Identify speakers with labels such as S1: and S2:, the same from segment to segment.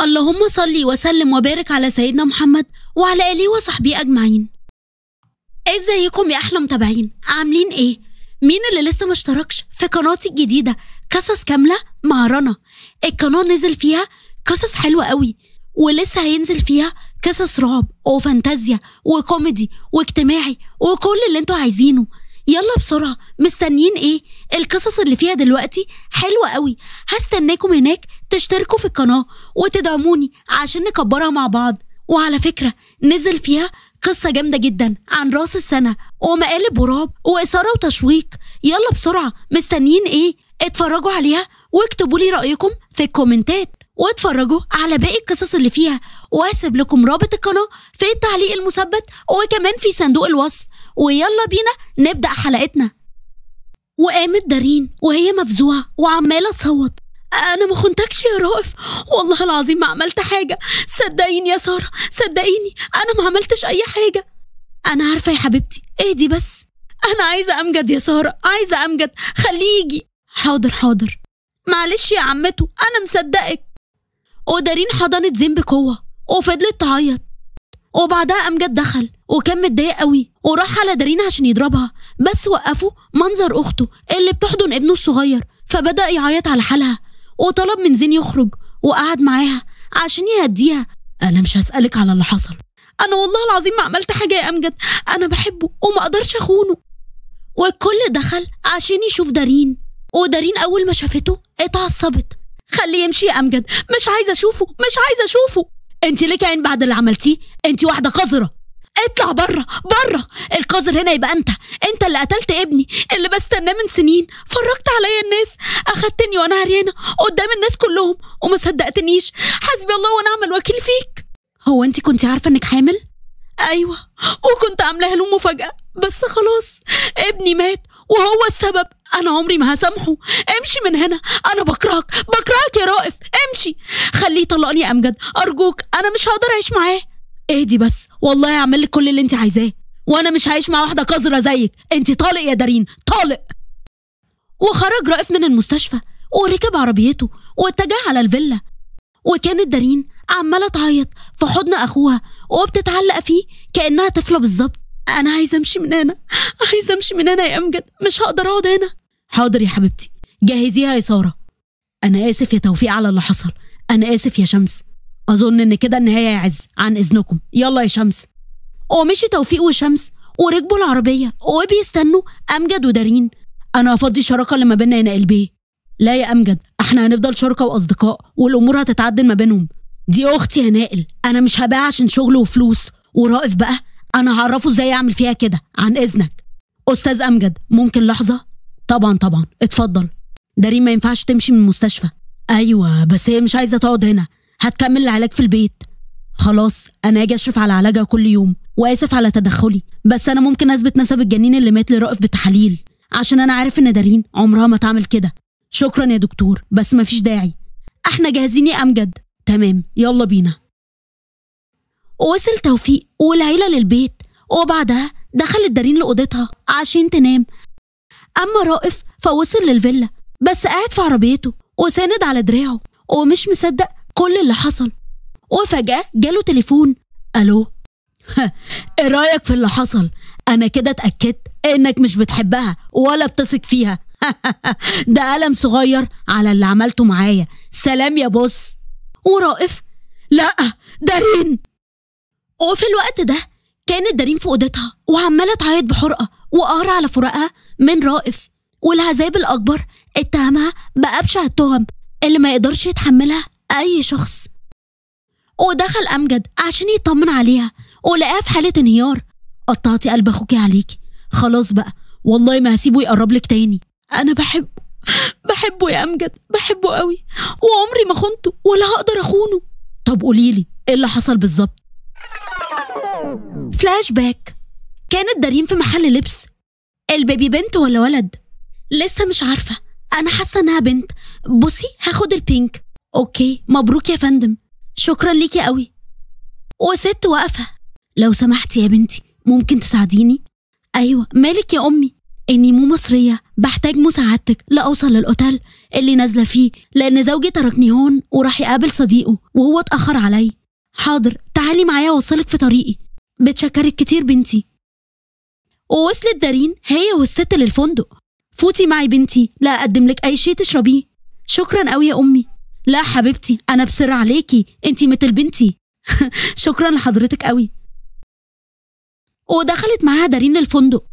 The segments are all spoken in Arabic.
S1: اللهم صل وسلم وبارك على سيدنا محمد وعلى آله وصحبه أجمعين. ازيكم يا أحلى متابعين؟ عاملين ايه؟ مين اللي لسه ما اشتركش في قناتي الجديدة قصص كاملة مع رنا؟ القناة نزل فيها قصص حلوة قوي، ولسه هينزل فيها قصص رعب وفانتازيا وكوميدي واجتماعي وكل اللي انتوا عايزينه. يلا بسرعة، مستنيين ايه؟ القصص اللي فيها دلوقتي حلوة قوي. هستناكم هناك تشتركوا في القناة وتدعموني عشان نكبرها مع بعض. وعلى فكرة نزل فيها قصة جامدة جدا عن راس السنة ومقالب ورعب وإثارة وتشويق. يلا بسرعة، مستنيين ايه؟ اتفرجوا عليها واكتبوا لي رأيكم في الكومنتات، واتفرجوا على باقي القصص اللي فيها، وهسيب لكم رابط القناة في التعليق المثبت وكمان في صندوق الوصف. ويلا بينا نبدأ حلقتنا. وقامت دارين وهي مفزوعة وعمالة تصوت. أنا ما خنتكش يا رائف، والله العظيم ما عملت حاجة، صدقيني يا سارة، صدقيني أنا ما عملتش أي حاجة. أنا عارفة يا حبيبتي، اهدي بس. أنا عايزة أمجد يا سارة، عايزة أمجد، خليه يجي. حاضر حاضر، معلش يا عمته أنا مصدقك. ودارين حضنت زين بقوة وفضلت تعيط. وبعدها أمجد دخل وكان متضايق قوي وراح على دارين عشان يضربها، بس وقفوا منظر أخته اللي بتحضن ابنه الصغير، فبدأ يعيط على حالها وطلب من زين يخرج وقعد معاها عشان يهديها. أنا مش هسألك على اللي حصل، أنا والله العظيم ما عملت حاجة يا أمجد، أنا بحبه وما أقدرش أخونه. والكل دخل عشان يشوف دارين، ودارين أول ما شافته اتعصبت. خليه يمشي يا أمجد، مش عايزة أشوفه، مش عايزة أشوفه. انت ليك عين بعد اللي عملتيه؟ انت واحدة قذرة، اطلع بره بره. القذر هنا يبقى انت اللي قتلت ابني اللي بستناه من سنين. فرجت عليا الناس، اخدتني وانا عريانة قدام الناس كلهم وما صدقتنيش. حسبي الله ونعم الوكيل فيك. هو انت كنت عارفة انك حامل؟ ايوه، وكنت عاملاها له مفاجأة، بس خلاص ابني مات وهو السبب. انا عمري ما هسامحه. امشي من هنا، انا بكرهك يا رائف، امشي. خليه يطلقني يا امجد ارجوك، انا مش هقدر اعيش معاه. اهدي بس، والله هعمل لك كل اللي انت عايزاه، وانا مش هعيش مع واحده قذره زيك. انت طالق يا دارين، طالق. وخرج رائف من المستشفى وركب عربيته واتجه على الفيلا. وكانت دارين عماله تعيط في حضن اخوها وبتتعلق فيه كانها طفله بالظبط. انا عايزه امشي من هنا، عايزه امشي من هنا يا امجد، مش هقدر اقعد هنا. حاضر يا حبيبتي، جهزيها يا ساره. انا اسف يا توفيق على اللي حصل، انا اسف يا شمس. اظن ان كده النهايه يا عز، عن اذنكم يلا يا شمس. ومشي توفيق وشمس وركبوا العربيه وبيستنوا امجد ودارين. انا هفضي الشراكه اللي ما بيننا هنا البيه. لا يا امجد، احنا هنفضل شركاء واصدقاء والامور هتتعدل ما بينهم. دي اختي يا نائل، انا مش هبيعها عشان شغل وفلوس. ورائف بقى انا هعرفه ازاي اعمل فيها كده، عن اذنك. استاذ امجد ممكن لحظه؟ طبعا اتفضل. دارين ما ينفعش تمشي من المستشفى. ايوه بس هي مش عايزه تقعد هنا، هتكمل العلاج في البيت. خلاص انا هاجي اشرف على علاجها كل يوم، واسف على تدخلي، بس انا ممكن اثبت نسب الجنين اللي مات لرائف بالتحاليل، عشان انا عارف ان دارين عمرها ما تعمل كده. شكرا يا دكتور، بس مفيش داعي. احنا جاهزين يا امجد. تمام يلا بينا. ووصل توفيق والعيله للبيت، وبعدها دخلت دارين لاوضتها عشان تنام. اما رائف فوصل للفيلا بس قاعد في عربيته وساند على دراعه ومش مصدق كل اللي حصل. وفجأة جاله تليفون. الو. ايه رأيك في اللي حصل؟ انا كده اتأكدت انك مش بتحبها ولا بتثق فيها. ده قلم صغير على اللي عملته معايا. سلام يا بوس. ورائف لا دارين. وفي الوقت ده كانت دارين في اوضتها وعماله تعيط بحرقه وقهر على فراقها من رائف، والعذاب الاكبر اتهمها بأبشع التهم اللي ما يقدرش يتحملها اي شخص. ودخل امجد عشان يطمن عليها ولقاها في حاله انهيار. قطعتي قلب اخوكي عليكي، خلاص بقى والله ما هسيبه يقرب لك تاني. انا بحبه يا امجد، بحبه قوي وعمري ما خنته ولا هقدر اخونه. طب قوليلي ايه اللي حصل بالظبط؟ فلاش باك. كانت دارين في محل لبس. البيبي بنت ولا ولد؟ لسه مش عارفه، انا حاسه انها بنت. بصي هاخد البينك. اوكي مبروك يا فندم، شكرا ليكي قوي. وست واقفه. لو سمحتي يا بنتي ممكن تساعديني؟ ايوه مالك يا امي؟ اني مو مصريه، بحتاج مساعدتك لاوصل للاوتيل اللي نازله فيه، لان زوجي تركني هون وراح يقابل صديقه وهو اتأخر علي. حاضر، تعالي معايا اوصلك في طريقي. بتشكرك كتير بنتي. ووصلت دارين هي والست للفندق. فوتي معي بنتي، لا اقدم لك اي شيء تشربيه. شكرا قوي يا امي. لا حبيبتي، انا بسر عليكي، انتي مثل بنتي. شكرا لحضرتك قوي. ودخلت معاها دارين الفندق،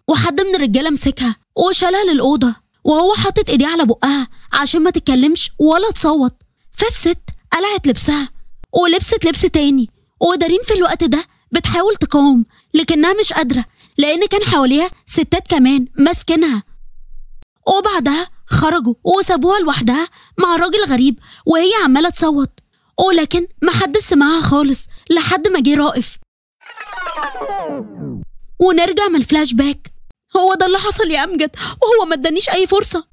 S1: وحد من الرجاله مسكها وشالها للاوضه، وهو حاطط ايديه على بقها عشان ما تتكلمش ولا تصوت. فالست قلعت لبسها ولبست لبس تاني، ودارين في الوقت ده بتحاول تقاوم لكنها مش قادره، لان كان حواليها ستات كمان ماسكينها. وبعدها خرجوا وسابوها لوحدها مع راجل غريب وهي عماله تصوت، ولكن محدش سمعها خالص لحد ما جه رائف. ونرجع من الفلاش باك. هو ده اللي حصل يا امجد، وهو ما ادانيش اي فرصه.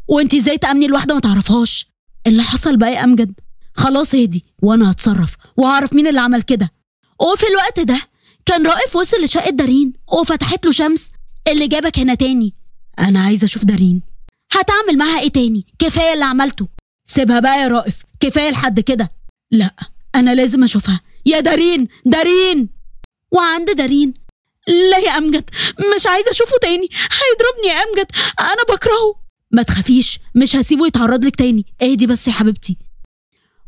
S1: وانتي ازاي تامني الواحده ما تعرفهاش؟ اللي حصل بقى يا امجد. خلاص هدي وانا هتصرف وهعرف مين اللي عمل كده. وفي الوقت ده كان رائف وصل لشقه دارين وفتحت له شمس. اللي جابك هنا تاني؟ انا عايزه اشوف دارين. هتعمل معاها ايه تاني؟ كفايه اللي عملته. سيبها بقى يا رائف، كفايه لحد كده. لا انا لازم اشوفها. يا دارين، دارين. وعند دارين. لا يا امجد، مش عايزه اشوفه تاني، هيضربني يا امجد، انا بكرهه. ما تخافيش، مش هسيبه يتعرض لك تاني، اهدي بس يا حبيبتي.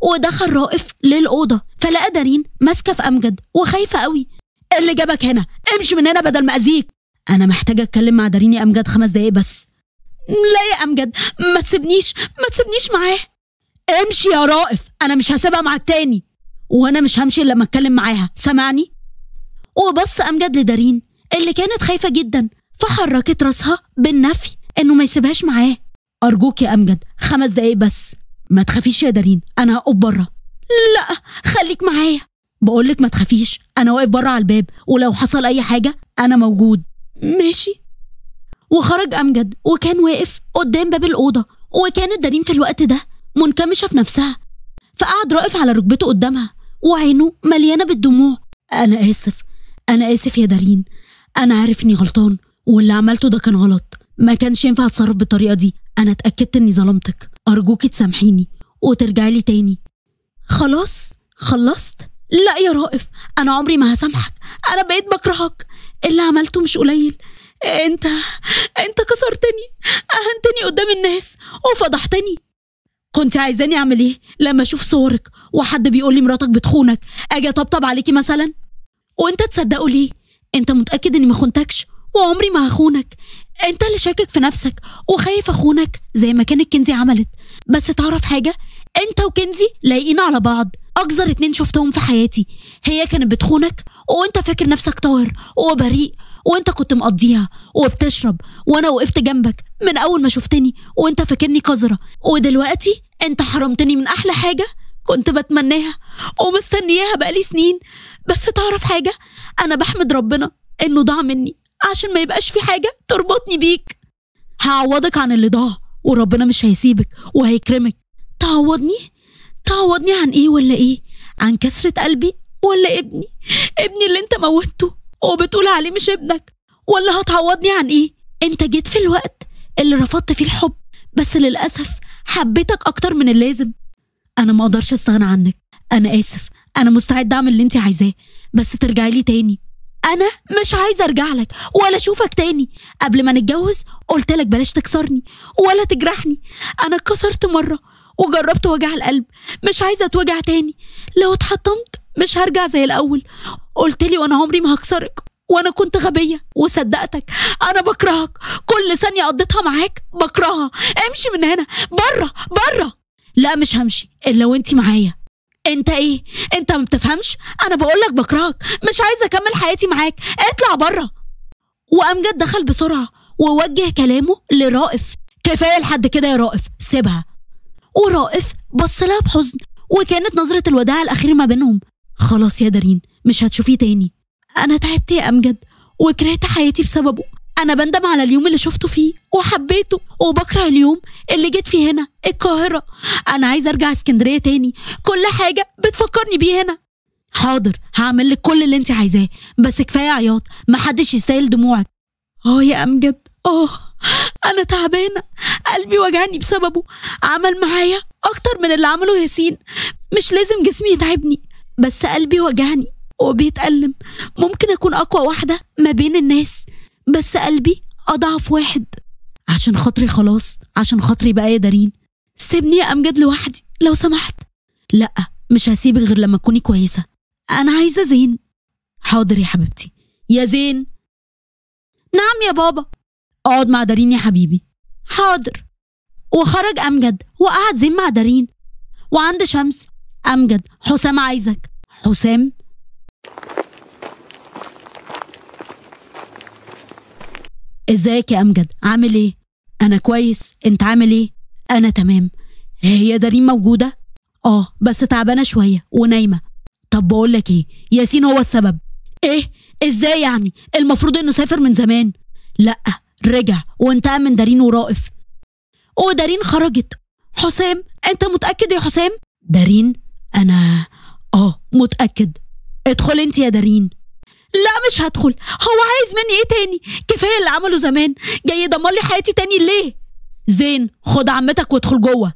S1: ودخل رائف للاوضه، فلقى دارين ماسكه في امجد وخايفه قوي. اللي جابك هنا؟ امشي من هنا بدل ما اذيك. انا محتاجه اتكلم مع دارين يا امجد 5 دقايق بس. لا يا امجد، ما تسيبنيش معاه. امشي يا رائف، انا مش هسيبها معاك تاني، وانا مش همشي الا لما اتكلم معاها، سامعني؟ وبص امجد لدارين اللي كانت خايفه جدا، فحركت راسها بالنفي انه ما يسيبهاش معاه. ارجوك يا امجد 5 دقايق بس. ما تخافيش يا دارين، انا هقف بره. لا خليك معايا. بقولك ما تخافيش، انا واقف بره على الباب، ولو حصل اي حاجه انا موجود. ماشي. وخرج امجد وكان واقف قدام باب الاوضه، وكانت دارين في الوقت ده منكمشه في نفسها. فقعد رائف على ركبته قدامها وعينه مليانه بالدموع. انا اسف يا دارين، انا عارف اني غلطان، واللي عملته ده كان غلط، ما كانش ينفع اتصرف بالطريقه دي. انا اتاكدت اني ظلمتك، ارجوكي تسامحيني وترجعي لي تاني. خلاص خلصت. لا يا رائف، انا عمري ما هسامحك، انا بقيت بكرهك. اللي عملته مش قليل. انت كسرتني، اهنتني قدام الناس وفضحتني. كنت عايزاني اعمل ايه لما اشوف صورك وحد بيقول لي مراتك بتخونك؟ اجي اطبطب عليكي مثلا؟ وانت تصدقوا ليه؟ انت متاكد اني ما خونتكش وعمري ما هخونك. انت اللي شاكك في نفسك وخايف اخونك زي ما كانت كنزي عملت. بس تعرف حاجه؟ انت وكنزي لايقين على بعض، اقذر 2 شفتهم في حياتي. هي كانت بتخونك وانت فاكر نفسك طاهر وبريء، وانت كنت مقضيها وبتشرب، وانا وقفت جنبك من اول ما شفتني وانت فاكرني قذره. ودلوقتي انت حرمتني من احلى حاجه كنت بتمناها ومستنياها بقالي سنين. بس تعرف حاجه؟ انا بحمد ربنا انه ضاع مني عشان ما يبقاش في حاجه تربطني بيك. هعوضك عن اللي ضاع، وربنا مش هيسيبك وهيكرمك. تعوضني عن ايه ولا ايه؟ عن كسرة قلبي ولا ابني اللي انت موتته وبتقول عليه مش ابنك؟ ولا هتعوضني عن ايه؟ انت جيت في الوقت اللي رفضت فيه الحب، بس للأسف حبيتك اكتر من اللازم. انا ما اقدرش استغنى عنك، انا اسف، انا مستعد اعمل اللي انت عايزاه، بس ترجعي لي تاني. انا مش عايزه ارجع لك ولا اشوفك تاني. قبل ما نتجوز قلت لك بلاش تكسرني ولا تجرحني. انا اتكسرت مره وجربت وجع القلب، مش عايزه اتوجع تاني. لو اتحطمت مش هرجع زي الاول. قلت لي وانا عمري ما هكسرك، وانا كنت غبيه وصدقتك. انا بكرهك، كل ثانيه قضيتها معاك بكرهها. امشي من هنا، بره. لا مش همشي الا وانتي معايا. انت ايه؟ انت ما بتفهمش؟ انا بقولك بكرهك، مش عايزه اكمل حياتي معاك، اطلع بره. وامجد دخل بسرعه ووجه كلامه لرائف. كفايه لحد كده يا رائف، سيبها. ورائف بص لها بحزن، وكانت نظره الوداع الاخير ما بينهم. خلاص يا دارين، مش هتشوفيه تاني. انا تعبت يا امجد وكرهت حياتي بسببه. انا بندم على اليوم اللي شفته فيه وحبيته، وبكره اليوم اللي جيت فيه هنا القاهره. انا عايزه ارجع اسكندريه تاني، كل حاجه بتفكرني بيه هنا. حاضر، هعمل لك كل اللي انت عايزاه، بس كفايه عياط، محدش يستاهل دموعك. يا امجد، انا تعبانه، قلبي وجعني بسببه. عمل معايا اكتر من اللي عمله ياسين. مش لازم جسمي يتعبني، بس قلبي وجعني وبيتألم. ممكن أكون أقوى واحدة ما بين الناس، بس قلبي أضعف واحد. عشان خاطري خلاص، عشان خاطري بقى يا دارين، سيبني يا أمجد لوحدي لو سمحت. لأ، مش هسيبك غير لما تكوني كويسة. أنا عايزة زين. حاضر يا حبيبتي. يا زين. نعم يا بابا. اقعد مع دارين يا حبيبي. حاضر. وخرج أمجد وقعد زين مع دارين. وعند شمس، أمجد حسام عايزك. حسام؟ ازيك يا أمجد، عامل ايه؟ أنا كويس، انت عامل ايه؟ أنا تمام. هي دارين موجودة؟ بس تعبانة شوية ونايمة. طب بقولك ايه، ياسين هو السبب. ايه؟ ازاي يعني؟ المفروض انه سافر من زمان. لأ، رجع وانتقم من دارين ورائف. ودارين خرجت. حسام، انت متأكد يا حسام؟ دارين؟ انا متأكد. ادخل انت يا دارين. لا مش هدخل. هو عايز مني ايه تاني؟ كفاية اللي عمله زمان. جاي يدمر لي حياتي تاني ليه؟ زين، خد عمتك وادخل جوه.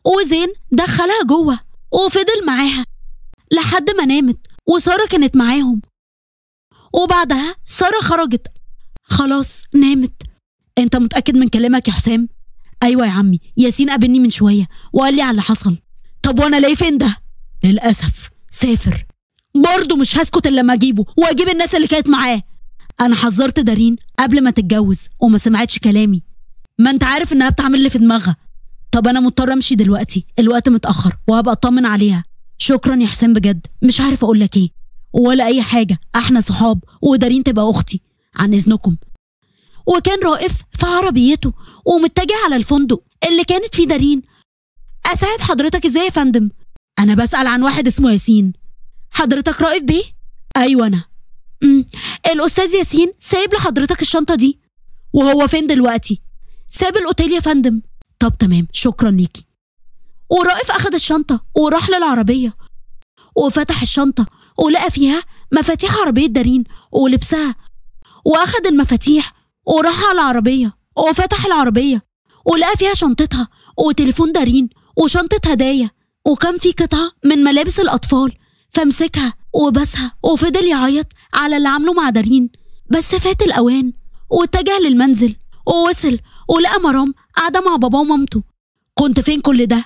S1: وزين دخلها جوه وفضل معاها لحد ما نامت، وسارة كانت معاهم. وبعدها سارة خرجت. خلاص نامت. انت متأكد من كلامك يا حسام؟ ايوه يا عمي، ياسين قابلني من شوية وقال لي على اللي حصل. طب وانا ليه فين ده؟ للأسف سافر. برضه مش هسكت الا لما اجيبه واجيب الناس اللي كانت معاه. انا حذرت دارين قبل ما تتجوز وما سمعتش كلامي. ما انت عارف انها بتعمل اللي في دماغها. طب انا مضطر امشي دلوقتي، الوقت متأخر وهبقى اطمن عليها. شكرا يا حسام بجد، مش عارف اقول لك ايه ولا اي حاجة. احنا صحاب ودارين تبقى اختي. عن اذنكم. وكان رائف في عربيته ومتجه على الفندق اللي كانت فيه دارين. اساعد حضرتك ازاي يا فندم؟ انا بسأل عن واحد اسمه ياسين. حضرتك رائف بيه؟ ايوه انا. الاستاذ ياسين سايب لحضرتك الشنطة دي. وهو فين دلوقتي؟ ساب الاوتيل يا فندم. طب تمام، شكرا ليكي. ورائف اخد الشنطة وراح للعربية وفتح الشنطة ولقى فيها مفاتيح عربية دارين ولبسها. واخد المفاتيح وراح على العربية وفتح العربية ولقى فيها شنطتها وتليفون دارين وشنطة هدايا، وكان في قطعة من ملابس الأطفال. فمسكها وبسها وفضل يعيط على اللي عمله مع دارين. بس فات الأوان واتجه للمنزل ووصل ولقى مرام قاعدة مع بابا ومامته. كنت فين كل ده؟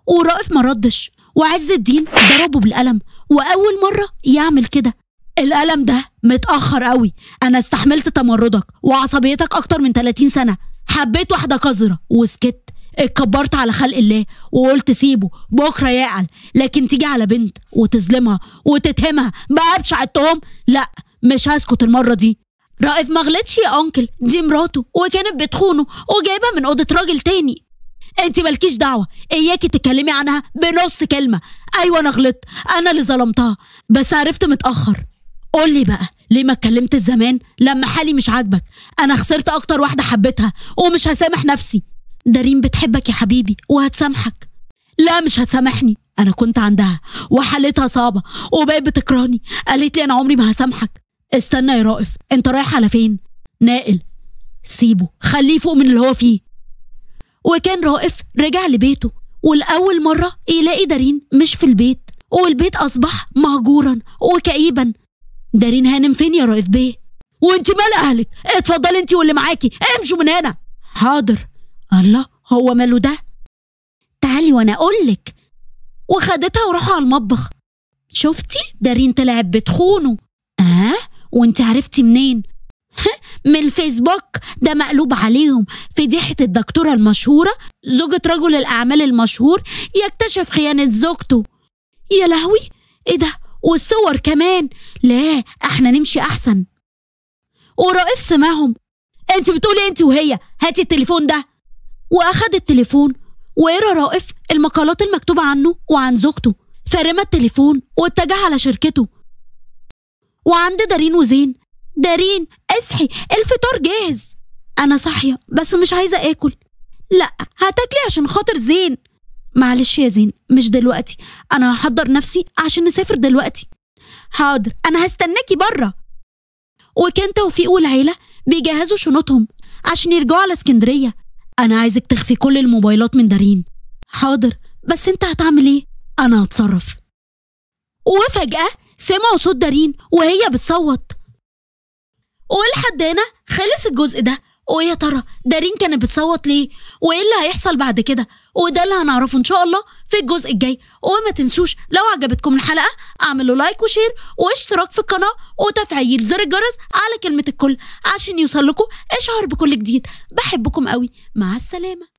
S1: ورائف مردش، وعز الدين ضربه بالقلم، وأول مرة يعمل كده. القلم ده متأخر قوي. أنا استحملت تمردك وعصبيتك أكتر من 30 سنة. حبيت واحدة قذرة وسكت. اتكبرت على خلق الله وقلت سيبه بكرة يعقل، لكن تيجي على بنت وتظلمها وتتهمها بأبشع التهم؟ لا، مش هسكت المرة دي. رائف ما غلطش يا أنكل، دي مراته وكانت بتخونه وجايبها من أوضة راجل تاني. انت مالكيش دعوة، اياكي تتكلمي عنها بنص كلمة. ايوه انا غلطت، انا اللي ظلمتها، بس عرفت متأخر. قولي بقى ليه ما اتكلمت زمان لما حالي مش عاجبك؟ انا خسرت اكتر واحدة حبيتها ومش هسامح نفسي. دارين بتحبك يا حبيبي وهتسامحك. لا مش هتسامحني، انا كنت عندها وحالتها صعبة وبقت بتكرهني. قالت لي انا عمري ما هسامحك. استنى يا رائف، انت رايح على فين؟ ناقل. سيبه، خليه يفوق من اللي هو فيه. وكان رائف رجع لبيته والأول مرة يلاقي دارين مش في البيت، والبيت أصبح مهجورا وكئيبا. دارين هانم فين يا رائف بيه؟ وانت مال أهلك؟ اتفضلي انت واللي معاكي، امشوا من هنا. حاضر. الله، هو ماله ده؟ تعالي وانا اقولك. وخدتها وراحوا على المطبخ. شفتي دارين طلعت بتخونه. وانت عرفتي منين؟ من الفيسبوك، ده مقلوب عليهم. فضيحة الدكتورة المشهورة زوجة رجل الأعمال المشهور يكتشف خيانة زوجته. يا لهوي، ايه ده؟ والصور كمان. لا، احنا نمشي احسن. ورائف سمعهم. انت بتقولي انت وهي؟ هاتي التليفون ده. واخد التليفون وقرا رائف المقالات المكتوبة عنه وعن زوجته، فرمى التليفون واتجه على شركته. وعند دارين وزين. دارين اصحي، الفطار جاهز. انا صاحية بس مش عايزة اكل. لا هتاكلي عشان خاطر زين. معلش يا زين، مش دلوقتي، انا هحضر نفسي عشان نسافر دلوقتي. حاضر، انا هستناكي بره. وكان توفيق والعيلة بيجهزوا شنطهم عشان يرجعوا على اسكندرية. انا عايزك تخفي كل الموبايلات من دارين. حاضر، بس انت هتعمل ايه؟ انا هتصرف. وفجأة سمعوا صوت دارين وهي بتصوت. ولحد هنا خلص الجزء ده. ويا ترى دارين كانت بتصوت ليه؟ وايه اللي هيحصل بعد كده؟ وده اللي هنعرفه ان شاء الله في الجزء الجاي. وما تنسوش لو عجبتكم الحلقة اعملوا لايك وشير واشتراك في القناة وتفعيل زر الجرس على كلمة الكل عشان يوصل لكم اشعار بكل جديد. بحبكم قوي، مع السلامة.